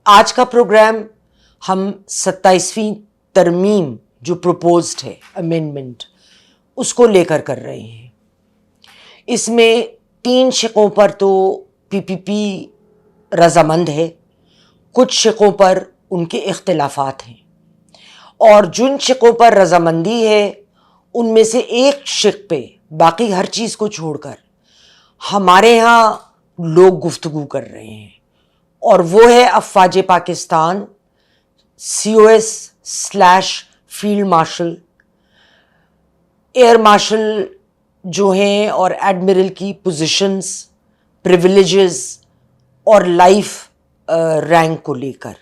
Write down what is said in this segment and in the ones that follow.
آج کا پروگرام ہم 27ویں ترمیم جو پروپوزڈ ہے امینڈمنٹ اس کو لے کر رہے ہیں. اس میں 3 شقوں پر تو پی رضامند ہے، کچھ شقوں پر ان کے اختلافات ہیں، اور جن شقوں پر رضامندی ہے ان میں سے ایک شق پہ باقی ہر چیز کو چھوڑ کر ہمارے ہاں لوگ گفتگو کر رہے ہیں، اور وہ ہے افواج Pakistan COS/ field marshal, air marshal جو ہیں، اور ایڈمرل کی پوزیشنز، پریویلیجز اور لائف رینک کو لے کر،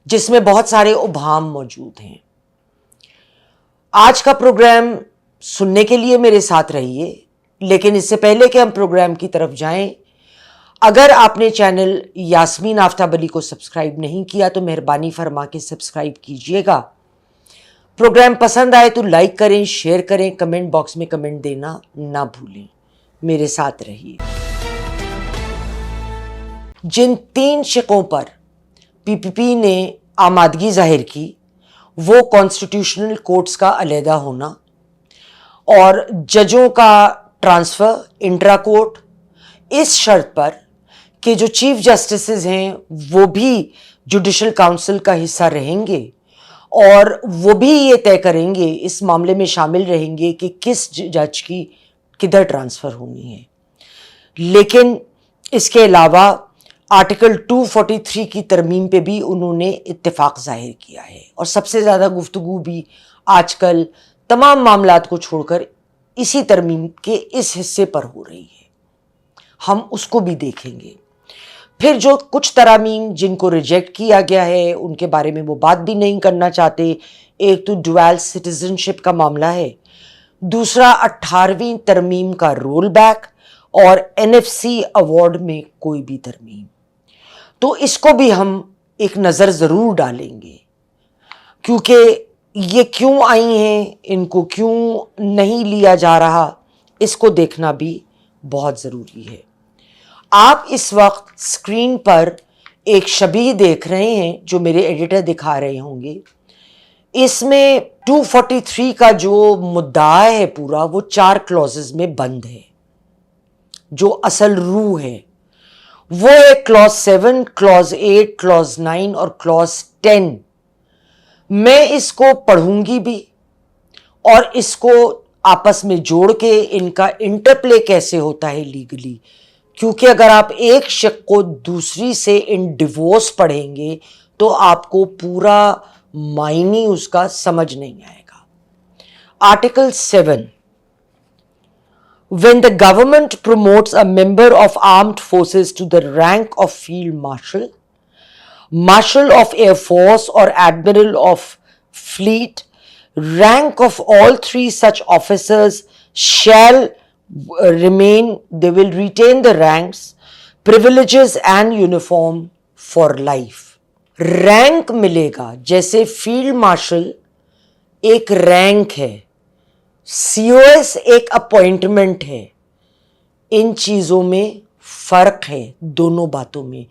جس میں بہت سارے ابہام موجود ہیں. آج کا پروگرام سننے کے لیے میرے ساتھ رہیے، لیکن اس سے پہلے کہ ہم پروگرام کی طرف جائیں، اگر آپ نے چینل یاسمین آفتاب علی کو سبسکرائب نہیں کیا تو مہربانی فرما کے سبسکرائب کیجئے گا. پروگرام پسند آئے تو لائک کریں، شیئر کریں، کمنٹ باکس میں کمنٹ دینا نہ بھولیں. میرے ساتھ رہیے. جن 3 شقوں پر پی نے آمادگی ظاہر کی وہ کانسٹیٹیوشنل کورٹس کا علیحدہ ہونا، اور ججوں کا ٹرانسفر انٹرا کورٹ، اس شرط پر کہ جو چیف جسٹسز ہیں وہ بھی جوڈیشل کاؤنسل کا حصہ رہیں گے، اور وہ بھی یہ طے کریں گے، اس معاملے میں شامل رہیں گے کہ کس جج کی کدھر ٹرانسفر ہونی ہے. لیکن اس کے علاوہ آرٹیکل 243 کی ترمیم پہ بھی انہوں نے اتفاق ظاہر کیا ہے، اور سب سے زیادہ گفتگو بھی آج کل تمام معاملات کو چھوڑ کر اسی ترمیم کے اس حصے پر ہو رہی ہے. ہم اس کو بھی دیکھیں گے. پھر جو کچھ ترامیم جن کو ریجیکٹ کیا گیا ہے ان کے بارے میں وہ بات بھی نہیں کرنا چاہتے. ایک تو ڈویل سٹیزن شپ کا معاملہ ہے، دوسرا 18ویں ترمیم کا رول بیک، اور NFC ایوارڈ میں کوئی بھی ترمیم. تو اس کو بھی ہم ایک نظر ضرور ڈالیں گے، کیونکہ یہ کیوں آئی ہیں، ان کو کیوں نہیں لیا جا رہا، اس کو دیکھنا بھی بہت ضروری ہے. آپ اس وقت اسکرین پر ایک شبیہ دیکھ رہے ہیں جو میرے ایڈیٹر دکھا رہے ہوں گے. اس میں 243 کا جو مدعا ہے پورا، وہ 4 کلوزز میں بند ہے. جو اصل روح ہے وہ ہے کلوز 7، کلوز 8، کلوز 9 اور کلوز 10. میں اس کو پڑھوں گی بھی، اور اس کو آپس میں جوڑ کے ان کا انٹرپلے کیسے ہوتا ہے لیگلی، کیونکہ اگر آپ ایک شق کو دوسری سے ان ڈیورس پڑھیں گے تو آپ کو پورا معنی اس کا سمجھ نہیں آئے گا. Article 7: When the government promotes a member of armed forces to the rank of field marshal, marshal of air force or admiral of fleet, rank of all 3 such officers shall remain, they will retain the ranks, privileges and uniform for life. Rank ملے گا، جیسے field marshal ایک rank ہے، COS ایک appointment ہے. ان چیزوں میں فرق ہے دونوں باتوں میں.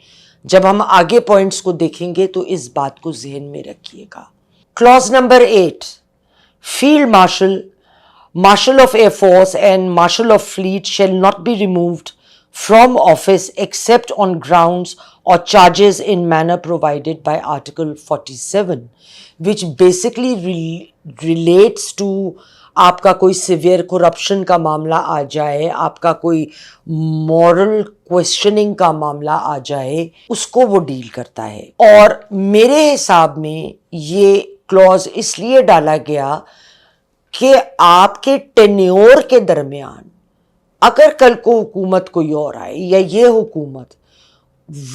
جب ہم آگے پوائنٹس کو دیکھیں گے تو اس بات کو ذہن میں رکھیے گا. Clause number 8: field marshal, marshal of air force and marshal of fleet shall not be removed from office except on grounds or charges in manner provided by Article 47, which basically relates to آپ کا کوئی severe corruption کا معاملہ آ جائے، آپ کا کوئی moral کویسچننگ کا معاملہ آ جائے، اس کو وہ ڈیل کرتا ہے. اور میرے حساب میں یہ کلوز اس لیے ڈالا گیا کہ آپ کے ٹینیور کے درمیان اگر کل کو حکومت کوئی اور آئے، یا یہ حکومت،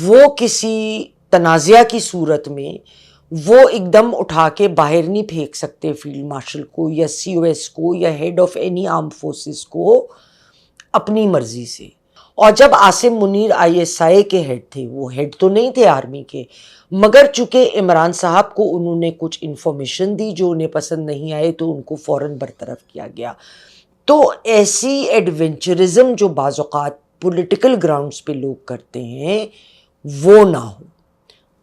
وہ کسی تنازعہ کی صورت میں وہ ایک دم اٹھا کے باہر نہیں پھینک سکتے فیلڈ مارشل کو یا COS کو یا head of any arm forces کو اپنی مرضی سے. اور جب عاصم منیر ISI کے ہیڈ تھے، وہ ہیڈ تو نہیں تھے آرمی کے، مگر چونکہ عمران صاحب کو انہوں نے کچھ انفارمیشن دی جو انہیں پسند نہیں آئے تو ان کو فوراً برطرف کیا گیا. تو ایسی ایڈونچرزم جو بعض اوقات پولیٹیکل گراؤنڈز پہ لوگ کرتے ہیں وہ نہ ہو.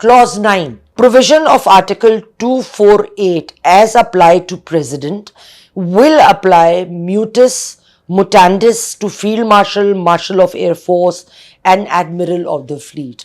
Clause 9, provision of Article 248 as applied to President will apply mutus mutandis to Field Marshal, Marshal of Air Force and Admiral of the Fleet.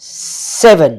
7,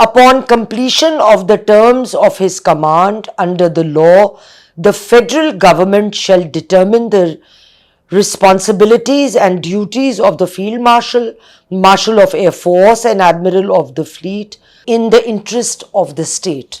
upon completion of the terms of his command under the law, the federal government shall determine the responsibilities and duties of the field marshal, marshal of air force and admiral of the fleet in the interest of the state.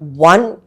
1,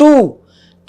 2,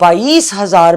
22,000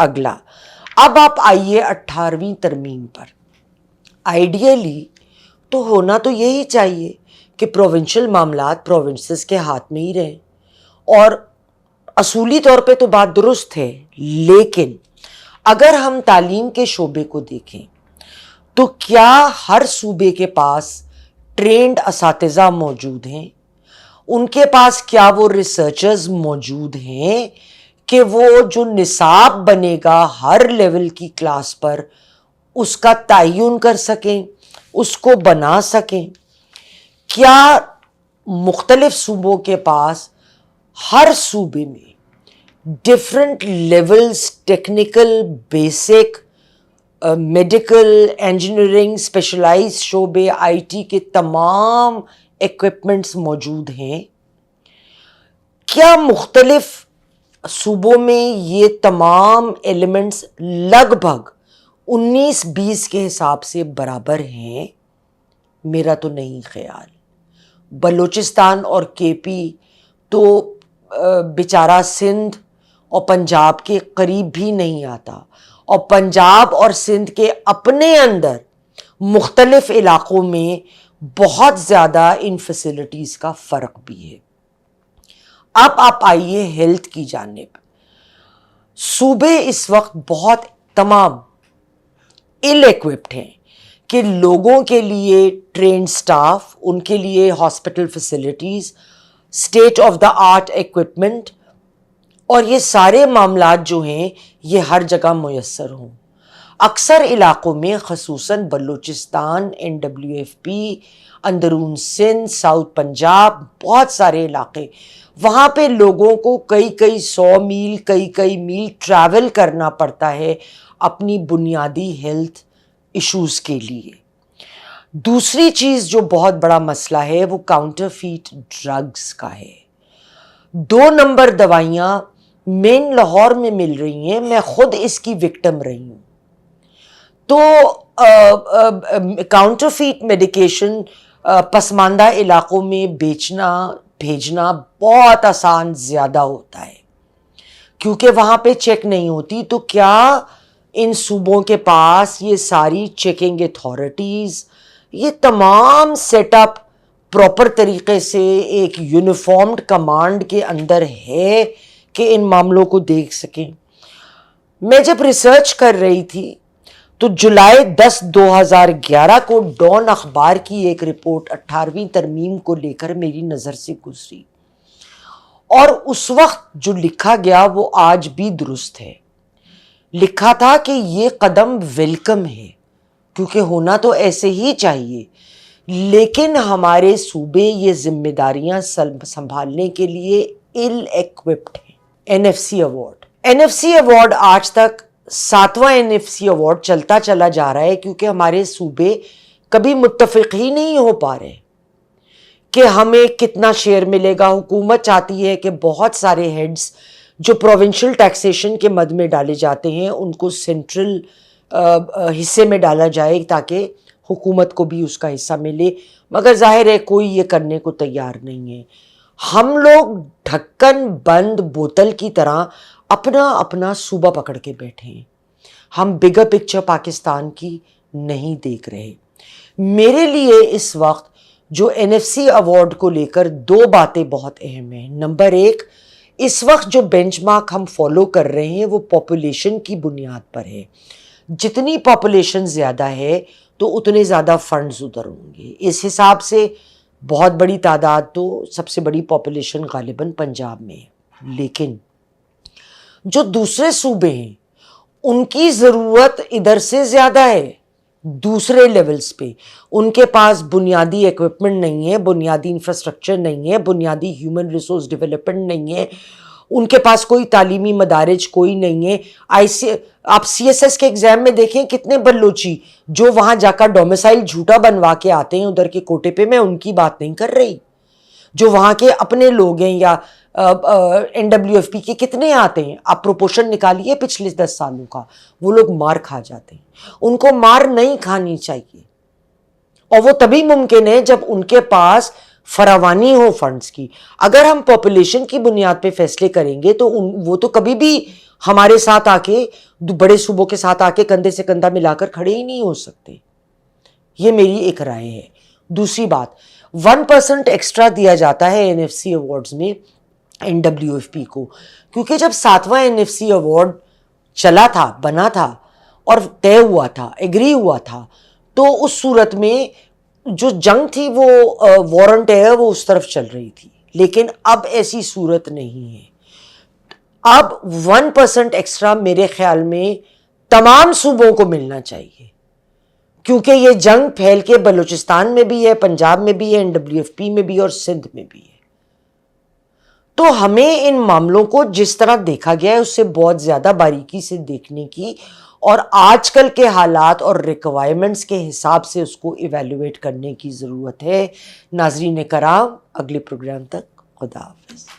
اگلا اب آپ آئیے 18ویں ترمیم پر. Ideally تو ہونا تو یہی چاہیے کہ پروونشل معاملات پروونسز کے ہاتھ میں ہی رہیں, اور اصولی طور پہ تو بات درست ہے, لیکن اگر ہم تعلیم کے شعبے کو دیکھیں تو کیا ہر صوبے کے پاس ٹرینڈ اساتذہ موجود ہیں؟ ان کے پاس کیا وہ ریسرچرز موجود ہیں کہ وہ جو نصاب بنے گا ہر لیول کی کلاس پر اس کا تعین کر سکیں, اس کو بنا سکیں؟ کیا مختلف صوبوں کے پاس ہر صوبے میں different levels, technical, basic, medical, engineering, specialise شعبے, آئی ٹی کے تمام ایکوپمنٹس موجود ہیں؟ کیا مختلف صوبوں میں یہ تمام ایلیمنٹس لگ بھگ 19-20 کے حساب سے برابر ہیں؟ میرا تو نہیں خیال. بلوچستان اور کے پی تو بیچارہ سندھ اور پنجاب کے قریب بھی نہیں آتا, اور پنجاب اور سندھ کے اپنے اندر مختلف علاقوں میں بہت زیادہ ان فیسلٹیز کا فرق بھی ہے. اب آپ آئیے ہیلتھ کی جانب. صوبے اس وقت بہت تمام ایل ایکوپڈ ہیں کہ لوگوں کے لیے ٹرینڈ سٹاف, ان کے لیے hospital facilities, state of the art equipment, اور یہ سارے معاملات جو ہیں یہ ہر جگہ میسر ہوں. اکثر علاقوں میں خصوصاً بلوچستان, NWFP, اندرون سندھ, ساؤتھ پنجاب, بہت سارے علاقے, وہاں پہ لوگوں کو کئی 100 میل, کئی میل ٹریول کرنا پڑتا ہے اپنی بنیادی ہیلتھ ایشوز کے لیے. دوسری چیز جو بہت بڑا مسئلہ ہے وہ کاؤنٹر فیٹ ڈرگز کا ہے. 2 نمبر دوائیاں مین لاہور میں مل رہی ہیں, میں خود اس کی وکٹم رہی ہوں. تو کاؤنٹر فیٹ میڈیکیشن پسماندہ علاقوں میں بیچنا بھیجنا بہت آسان زیادہ ہوتا ہے کیونکہ وہاں پہ چیک نہیں ہوتی. تو کیا ان صوبوں کے پاس یہ ساری چیکنگ اتھارٹیز, یہ تمام سیٹ اپ پراپر طریقے سے ایک یونیفارمڈ کمانڈ کے اندر ہے کہ ان معاملوں کو دیکھ سکیں؟ میں جب ریسرچ کر رہی تھی تو جولائی 10 2011 کو ڈان اخبار کی ایک رپورٹ 18ویں ترمیم کو لے کر میری نظر سے گزری, اور اس وقت جو لکھا گیا وہ آج بھی درست ہے. لکھا تھا کہ یہ قدم ویلکم ہے کیونکہ ہونا تو ایسے ہی چاہیے, لیکن ہمارے صوبے یہ ذمہ داریاں سنبھالنے کے لیے ایل ایکوپڈ ہیں. NFC ایوارڈ آج تک 7واں NFC ایوارڈ چلتا چلا جا رہا ہے کیونکہ ہمارے صوبے کبھی متفق ہی نہیں ہو پا رہے کہ ہمیں کتنا شیئر ملے گا. حکومت چاہتی ہے کہ بہت سارے ہیڈز جو پروونشل ٹیکسیشن کے مد میں ڈالے جاتے ہیں ان کو سینٹرل حصے میں ڈالا جائے تاکہ حکومت کو بھی اس کا حصہ ملے, مگر ظاہر ہے کوئی یہ کرنے کو تیار نہیں ہے. ہم لوگ ڈھکن بند بوتل کی طرح اپنا اپنا صوبہ پکڑ کے بیٹھے ہیں, ہم بگر پکچر پاکستان کی نہیں دیکھ رہے. میرے لیے اس وقت جو NFC ایوارڈ کو لے کر 2 باتیں بہت اہم ہیں. نمبر 1, اس وقت جو بینچ مارک ہم فالو کر رہے ہیں وہ پاپولیشن کی بنیاد پر ہے. جتنی پاپولیشن زیادہ ہے تو اتنے زیادہ فنڈز ادھر ہوں گے. اس حساب سے بہت بڑی تعداد تو سب سے بڑی پاپولیشن غالباً پنجاب میں ہے, لیکن جو دوسرے صوبے ہیں ان کی ضرورت ادھر سے زیادہ ہے دوسرے لیولز پہ. ان کے پاس بنیادی ایکوپمنٹ نہیں ہے, بنیادی انفراسٹرکچر نہیں ہے, بنیادی ہیومن ریسورس ڈیولپمنٹ نہیں ہے, ان کے پاس کوئی تعلیمی مدارج کوئی نہیں ہے. آپ CSS کے ایگزام میں دیکھیں کتنے بلوچی جو وہاں جا کر ڈومیسائل جھوٹا بنوا کے آتے ہیں ادھر کے کوٹے پہ, میں ان کی بات نہیں کر رہی, جو وہاں کے اپنے لوگ ہیں یا NWFP کے کتنے آتے ہیں. آپ پروپورشن نکالیے پچھلے 10 سالوں کا, وہ لوگ مار کھا جاتے ہیں. ان کو مار نہیں کھانی چاہیے, اور وہ تبھی ممکن ہے جب ان کے پاس فراوانی ہو فنڈز کی. اگر ہم پاپولیشن کی بنیاد پہ فیصلے کریں گے تو وہ تو کبھی بھی ہمارے ساتھ آ کے بڑے صوبوں کے ساتھ آ کے کندھے سے کندھا ملا کر کھڑے ہی نہیں ہو سکتے. یہ میری ایک رائے ہے. دوسری بات, 1% ایکسٹرا دیا جاتا ہے NFC ایوارڈز میں NWFP کو, کیونکہ جب 7واں NFC ایوارڈ چلا تھا, بنا تھا اور طے ہوا تھا, ایگری ہوا تھا, تو اس صورت میں جو جنگ تھی وہ وارنٹ ہے وہ اس طرف چل رہی تھی. لیکن اب ایسی صورت نہیں ہے. اب 1% ایکسٹرا میرے خیال میں تمام صوبوں کو ملنا چاہیے, کیونکہ یہ جنگ پھیل کے بلوچستان میں بھی ہے, پنجاب میں بھی ہے, NWFP میں بھی اور سندھ میں بھی ہے. تو ہمیں ان معاملوں کو جس طرح دیکھا گیا ہے اس سے بہت زیادہ باریکی سے دیکھنے کی اور آج کل کے حالات اور ریکوائرمنٹس کے حساب سے اس کو ایویلویٹ کرنے کی ضرورت ہے. ناظرین کرام, اگلے پروگرام تک خدا حافظ.